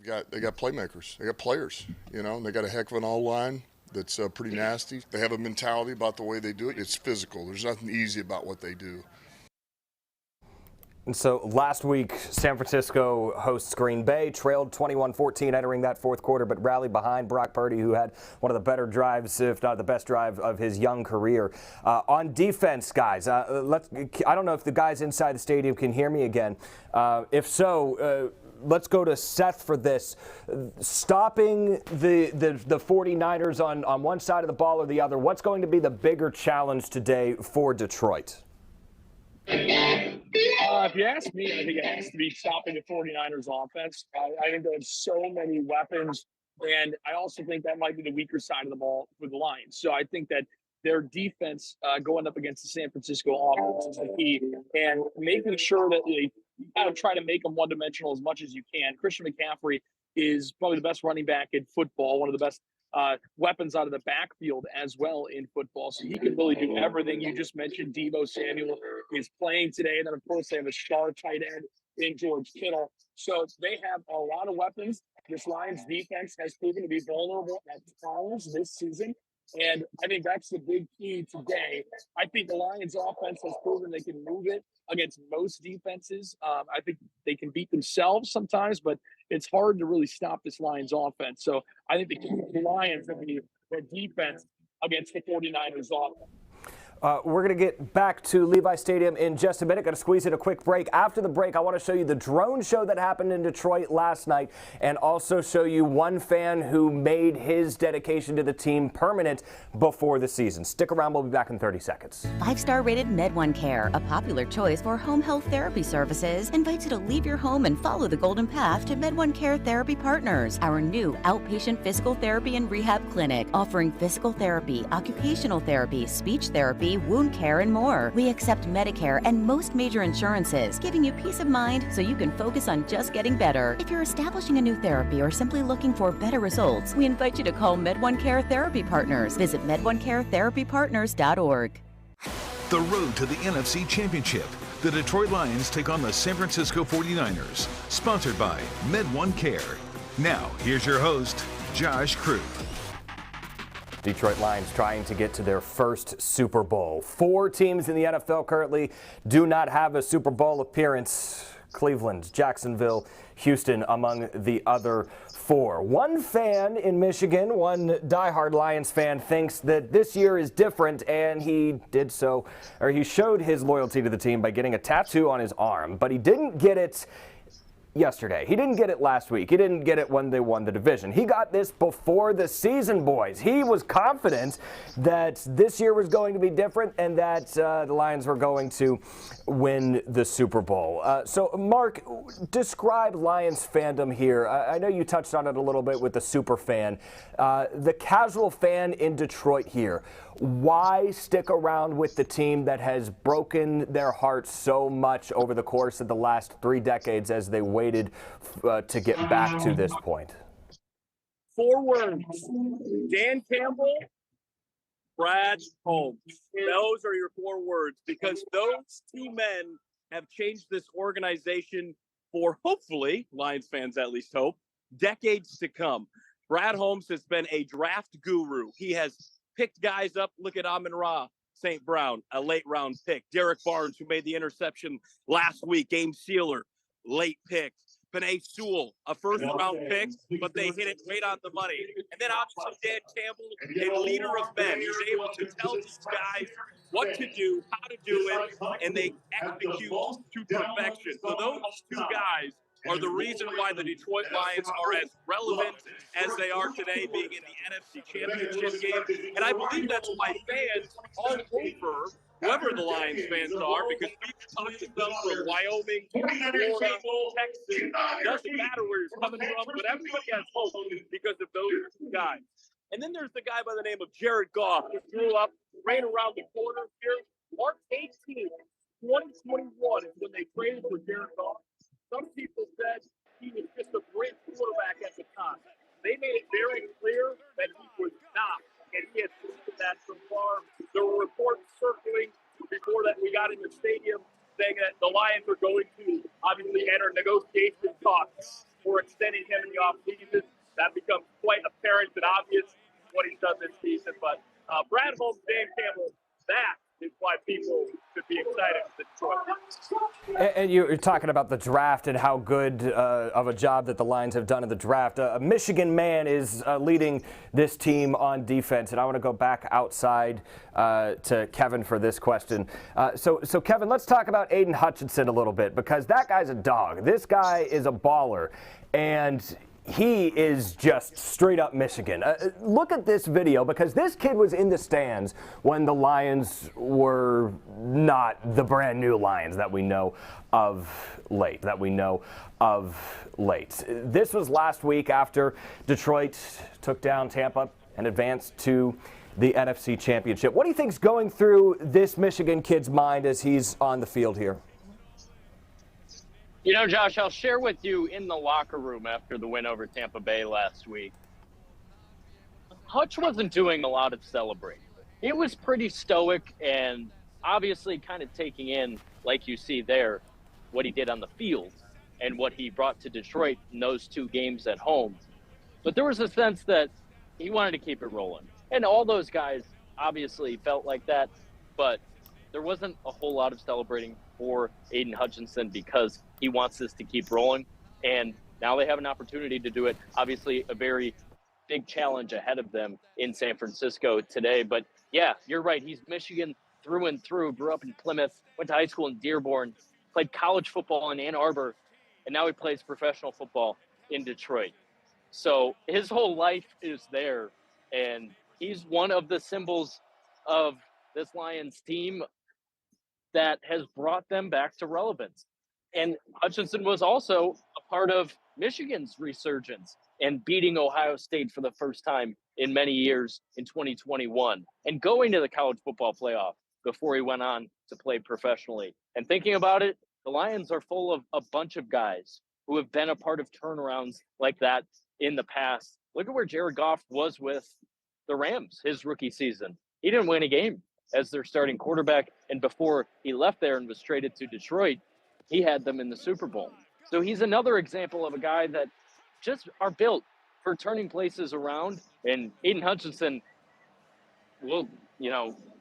They got playmakers. They got players, and they got a heck of an all-line that's pretty nasty. They have a mentality about the way they do it. It's physical. There's nothing easy about what they do. And so last week, San Francisco hosts Green Bay, trailed 21-14 entering that fourth quarter, but rallied behind Brock Purdy, who had one of the better drives, if not the best drive of his young career. On defense, guys, I don't know if the guys inside the stadium can hear me again. If so, let's go to Seth for this. Stopping the 49ers on one side of the ball or the other, what's going to be the bigger challenge today for Detroit? If you ask me, I think it has to be stopping the 49ers offense. I think they have so many weapons, and I also think that might be the weaker side of the ball for the Lions. So I think that their defense going up against the San Francisco offense is the key, and making sure that they kind of try to make them one-dimensional as much as you can. Christian McCaffrey is probably the best running back in football, one of the best weapons out of the backfield as well in football. So he can really do everything. You just mentioned Deebo Samuel is playing today. And then, of course, they have a star tight end in George Kittle. So they have a lot of weapons. This Lions defense has proven to be vulnerable at times this season. And I think that's the big key today. I think the Lions offense has proven they can move it against most defenses. I think they can beat themselves sometimes, but it's hard to really stop this Lions offense. So I think the Lions will be their defense against the 49ers offense. We're going to get back to Levi Stadium in just a minute. Going to squeeze in a quick break. After the break, I want to show you the drone show that happened in Detroit last night and also show you one fan who made his dedication to the team permanent before the season. Stick around. We'll be back in 30 seconds. 5-star rated Med1 Care, a popular choice for home health therapy services, invites you to leave your home and follow the golden path to Med1 Care Therapy Partners, our new outpatient physical therapy and rehab clinic offering physical therapy, occupational therapy, speech therapy, wound care, and more. We accept Medicare and most major insurances, giving you peace of mind so you can focus on just getting better. If you're establishing a new therapy or simply looking for better results, we invite you to call Med1 Care Therapy Partners. Visit med1caretherapypartners.org. The road to the NFC Championship. The Detroit Lions take on the San Francisco 49ers. Sponsored by Med1 Care. Now, here's your host, Josh Crew. Detroit Lions trying to get to their first Super Bowl. 4 teams in the NFL currently do not have a Super Bowl appearance. Cleveland, Jacksonville, Houston among the other 4. One fan in Michigan, one diehard Lions fan, thinks that this year is different, and he did so, or he showed his loyalty to the team by getting a tattoo on his arm, but he didn't get it yesterday. He didn't get it last week. He didn't get it when they won the division. He got this before the season, boys. He was confident that this year was going to be different and that the Lions were going to win the Super Bowl. So, Mark, describe Lions fandom here. I know you touched on it a little bit with the super fan. The casual fan in Detroit here. Why stick around with the team that has broken their hearts so much over the course of the last 3 decades as they waited to get back to this point? 4 words: Dan Campbell, Brad Holmes. Those are your 4 words, because those 2 men have changed this organization for, hopefully, Lions fans at least hope, decades to come. Brad Holmes has been a draft guru. He has picked guys up. Look at Amon-Ra St. Brown, a late round pick. Derek Barnes, who made the interception last week, game sealer, late pick. Penei Sewell, a first-round pick, but they hit it right on the money. And then obviously Dan Campbell, a leader of men. He's able to tell these guys what to do, how to do it, and they execute to perfection. So those 2 guys are the reason why the Detroit Lions are as relevant as they are today, being in the NFC Championship game. And I believe that's why fans all over, whoever the Lions fans are, because we've talked to them from Wyoming, Florida, Texas, doesn't matter where he's coming from, but everybody has hope because of those 2 guys. And then there's the guy by the name of Jared Goff, who grew up right around the corner here. March 18th, 2021 is when they traded for Jared Goff. Some people said he was just a great quarterback at the time. They made it very clear that he was not, and he had proven that from far. There were reports circling before that we got in the stadium saying that the Lions were going to obviously enter negotiation talks we're extending him in the offseason. That becomes quite apparent and obvious what he's done this season. But Brad Holmes, Dan Campbell, that is why people should be excited for the Detroit. And you're talking about the draft and how good of a job that the Lions have done in the draft. A Michigan man is leading this team on defense, and I want to go back outside to Kevin for this question. So Kevin, let's talk about Aiden Hutchinson a little bit, because that guy's a dog. This guy is a baller, and he is just straight up Michigan. Look at this video, because this kid was in the stands when the Lions were not the brand new Lions that we know of late. This was last week after Detroit took down Tampa and advanced to the NFC Championship. What do you think's going through this Michigan kid's mind as he's on the field here? You know, Josh, I'll share with you in the locker room after the win over Tampa Bay last week. Hutch wasn't doing a lot of celebrating. It was pretty stoic and obviously kind of taking in, like you see there, what he did on the field and what he brought to Detroit in those 2 games at home. But there was a sense that he wanted to keep it rolling. And all those guys obviously felt like that, but there wasn't a whole lot of celebrating for Aiden Hutchinson because he wants this to keep rolling. And now they have an opportunity to do it. Obviously, a very big challenge ahead of them in San Francisco today. But yeah, you're right. He's Michigan through and through, grew up in Plymouth, went to high school in Dearborn, played college football in Ann Arbor, and now he plays professional football in Detroit. So his whole life is there, and he's one of the symbols of this Lions team that has brought them back to relevance. And Hutchinson was also a part of Michigan's resurgence and beating Ohio State for the first time in many years in 2021 and going to the college football playoff before he went on to play professionally. And thinking about it, the Lions are full of a bunch of guys who have been a part of turnarounds like that in the past. Look at where Jared Goff was with the Rams his rookie season. He didn't win a game as their starting quarterback, and before he left there and was traded to Detroit, he had them in the Super Bowl. So he's another example of a guy that just are built for turning places around, and Aiden Hutchinson will,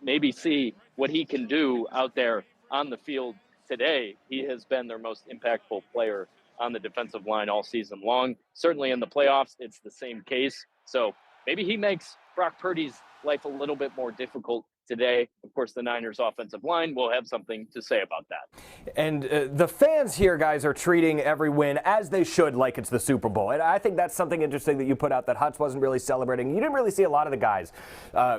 maybe see what he can do out there on the field today. He has been their most impactful player on the defensive line all season long. Certainly in the playoffs, it's the same case. So maybe he makes Brock Purdy's life a little bit more difficult today. Of course, the Niners offensive line will have something to say about that. And the fans here, guys, are treating every win as they should, like it's the Super Bowl. And I think that's something interesting that you put out, that Hutch wasn't really celebrating. You didn't really see a lot of the guys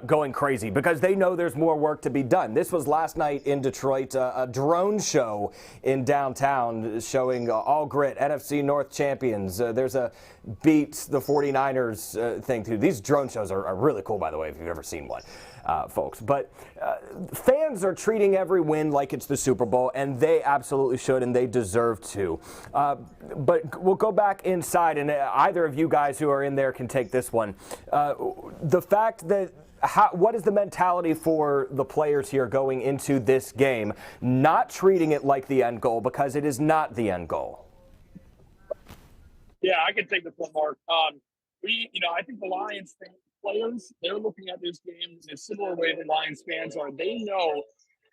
going crazy because they know there's more work to be done. This was last night in Detroit, a drone show in downtown showing all grit, NFC North champions. There's a beat the 49ers thing too. These drone shows are really cool, by the way, if you've ever seen one. Folks. But fans are treating every win like it's the Super Bowl, and they absolutely should, and they deserve to. But we'll go back inside, and either of you guys who are in there can take this one. The fact that what is the mentality for the players here going into this game, not treating it like the end goal, because it is not the end goal? Yeah, I can take this one, Mark. I think the Lions players, they're looking at this game in a similar way that Lions fans are. They know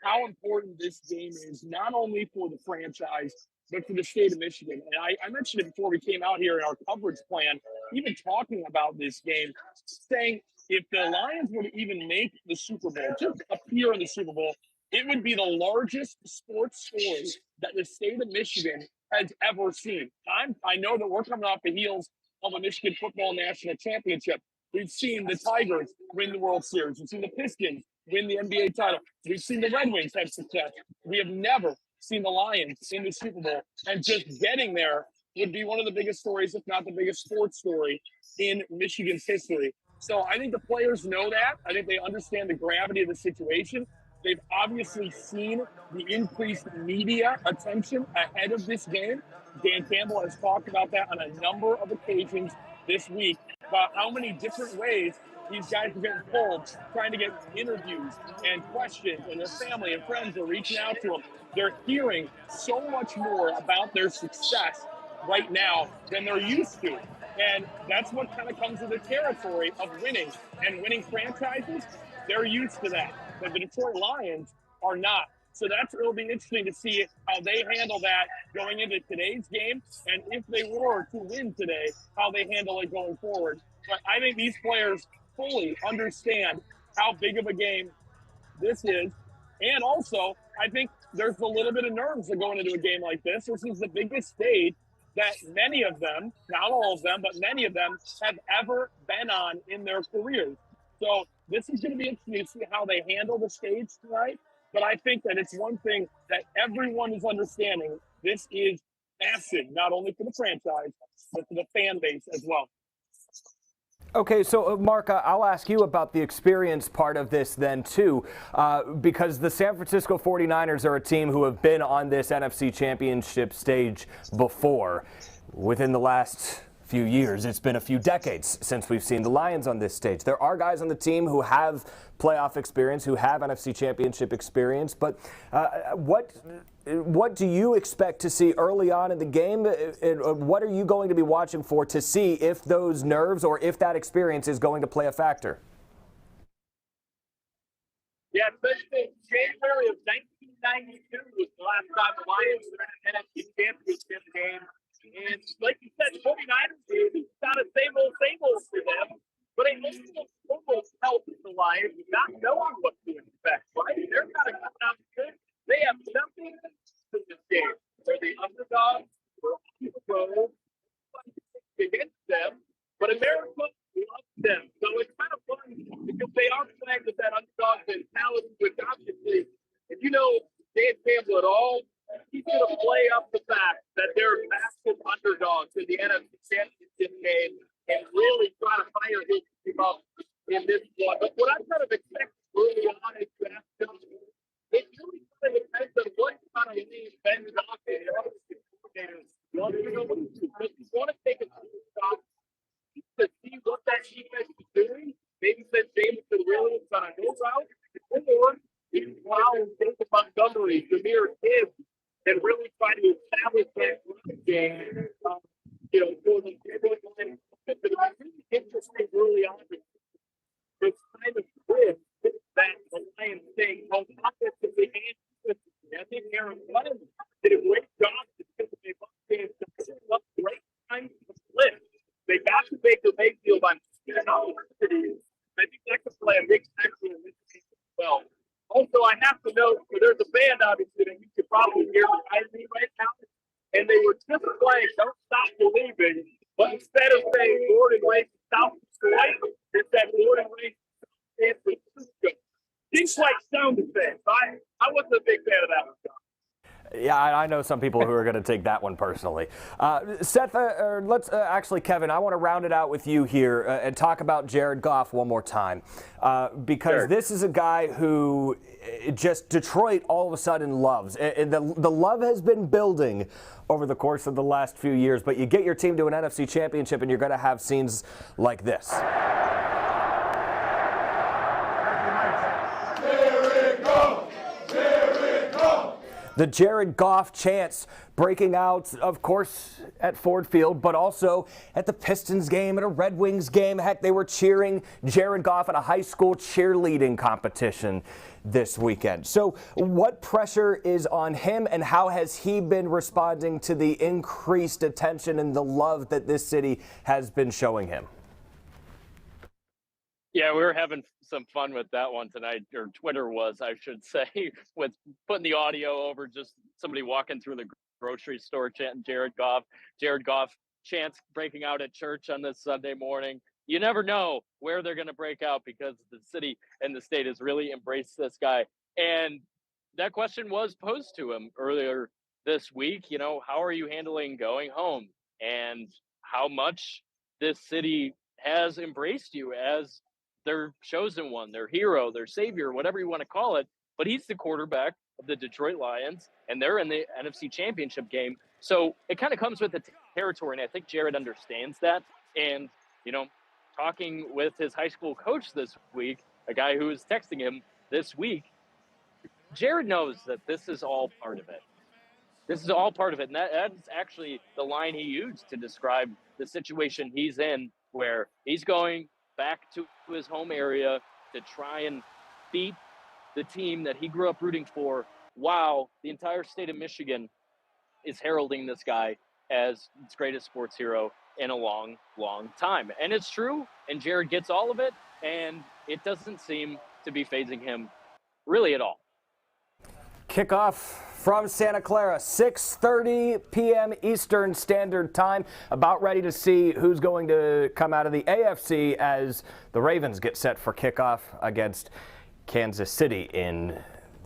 how important this game is, not only for the franchise, but for the state of Michigan. And I mentioned it before we came out here in our coverage plan, even talking about this game, saying if the Lions were to even make the Super Bowl, just appear in the Super Bowl, it would be the largest sports story that the state of Michigan has ever seen. I know that we're coming off the heels of a Michigan football national championship. We've seen the Tigers win the World Series. We've seen the Pistons win the NBA title. We've seen the Red Wings have success. We have never seen the Lions in the Super Bowl. And just getting there would be one of the biggest stories, if not the biggest sports story in Michigan's history. So I think the players know that. I think they understand the gravity of the situation. They've obviously seen the increased media attention ahead of this game. Dan Campbell has talked about that on a number of occasions this week, about how many different ways these guys are getting pulled, trying to get interviews and questions, and their family and friends are reaching out to them. They're hearing so much more about their success right now than they're used to. And that's what kind of comes with the territory of winning. And winning franchises, they're used to that. But the Detroit Lions are not. So it'll be interesting to see how they handle that going into today's game. And if they were to win today, how they handle it going forward. But I think these players fully understand how big of a game this is. And also, I think there's a little bit of nerves that going into a game like this. This is the biggest stage that many of them, not all of them, but many of them have ever been on in their careers. So this is going to be interesting to see how they handle the stage tonight. But I think that it's one thing that everyone is understanding. This is massive, not only for the franchise, but for the fan base as well. Okay, so Mark, I'll ask you about the experience part of this then too, because the San Francisco 49ers are a team who have been on this NFC Championship stage before. Within the last few years, it's been a few decades since we've seen the Lions on this stage. There are guys on the team who have playoff experience, who have NFC Championship experience, but what do you expect to see early on in the game? What are you going to be watching for to see if those nerves or if that experience is going to play a factor? Yeah, especially January of 1992 was the last time the Lions were in an NFC Championship game. And like you said, 49ers, it's not a same old for them, but it almost helps the Lions not knowing what to expect, right? They're kind of coming out good. They have nothing in this game. They're the underdogs. We're on the road against them, but America loves them. So it's kind of fun because they are playing with that underdog mentality, which obviously, if you know Dan Campbell at all, he's going to play up the fact that they're massive underdogs in the NFC Championship game and really try to fire his team up in this one. But what I'm kind of expecting early on is to ask them, it really kind of depends on what kind of lead Ben Goff and the other coordinators want to do. Because you want to take a shot to see what that defense is doing. Maybe send Jameson Williams on a no route, or you allow David Montgomery, Jameer Gibbs, and really try to establish that game, for the Lions. But it was really interesting early on this kind of twist that the Lions take both offensively and defensively. I think Aaron Glenn did a great job because they left great time to flip. They got to Baker Mayfield on opportunities. I think that could play a big factor in this game as well. Also, I have to note, there's a band, obviously, that you could probably hear behind me right now, and they were just playing Don't Stop Believing, but instead of saying Born and Raised in South Detroit, it said Born and Raised in San Francisco. Things like sound effects. I wasn't a big fan of that one, John. Yeah, I know some people who are going to take that one personally. Seth, actually, Kevin, I want to round it out with you here and talk about Jared Goff one more time. Because This is a guy who just Detroit all of a sudden loves. And the love has been building over the course of the last few years, but you get your team to an NFC Championship and you're going to have scenes like this. The Jared Goff chants breaking out, of course, at Ford Field, but also at the Pistons game, at a Red Wings game. Heck, they were cheering Jared Goff at a high school cheerleading competition this weekend. So what pressure is on him, and how has he been responding to the increased attention and the love that this city has been showing him? Yeah, we were having some fun with that one tonight, or Twitter was, I should say, with putting the audio over just somebody walking through the grocery store chanting Jared Goff. Jared Goff chants breaking out at church on this Sunday morning. You never know where they're going to break out because the city and the state has really embraced this guy. And that question was posed to him earlier this week. How are you handling going home? And how much this city has embraced you as their chosen one, their hero, their savior, whatever you want to call it. But he's the quarterback of the Detroit Lions, and they're in the NFC Championship game. So it kind of comes with the territory, and I think Jared understands that. And, talking with his high school coach this week, a guy who was texting him this week, Jared knows that this is all part of it. This is all part of it. And that's actually the line he used to describe the situation he's in, where he's going back to his home area to try and beat the team that he grew up rooting for, while the entire state of Michigan is heralding this guy as its greatest sports hero in a long, long time. And it's true, and Jared gets all of it, and it doesn't seem to be phasing him really at all. Kickoff from Santa Clara, 6:30 p.m. Eastern Standard Time. About ready to see who's going to come out of the AFC as the Ravens get set for kickoff against Kansas City in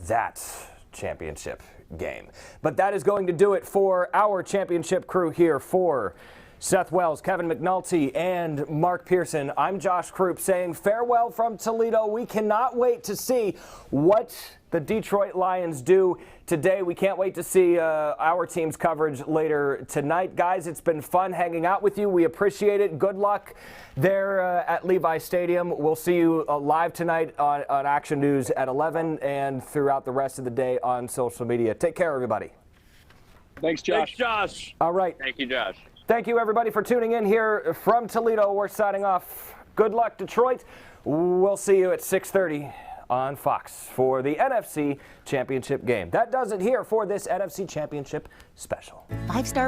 that championship game. But that is going to do it for our championship crew here. For Seth Wells, Kevin McNulty, and Mark Pearson, I'm Josh Krupp saying farewell from Toledo. We cannot wait to see what the Detroit Lions do today. We can't wait to see our team's coverage later tonight. Guys, it's been fun hanging out with you. We appreciate it. Good luck there at Levi Stadium. We'll see you live tonight on Action News at 11 and throughout the rest of the day on social media. Take care, everybody. Thanks, Josh. Thanks, Josh. All right. Thank you, Josh. Thank you, everybody, for tuning in here from Toledo. We're signing off. Good luck, Detroit. We'll see you at 6:30 on Fox for the NFC Championship game. That does it here for this NFC Championship special. 5-star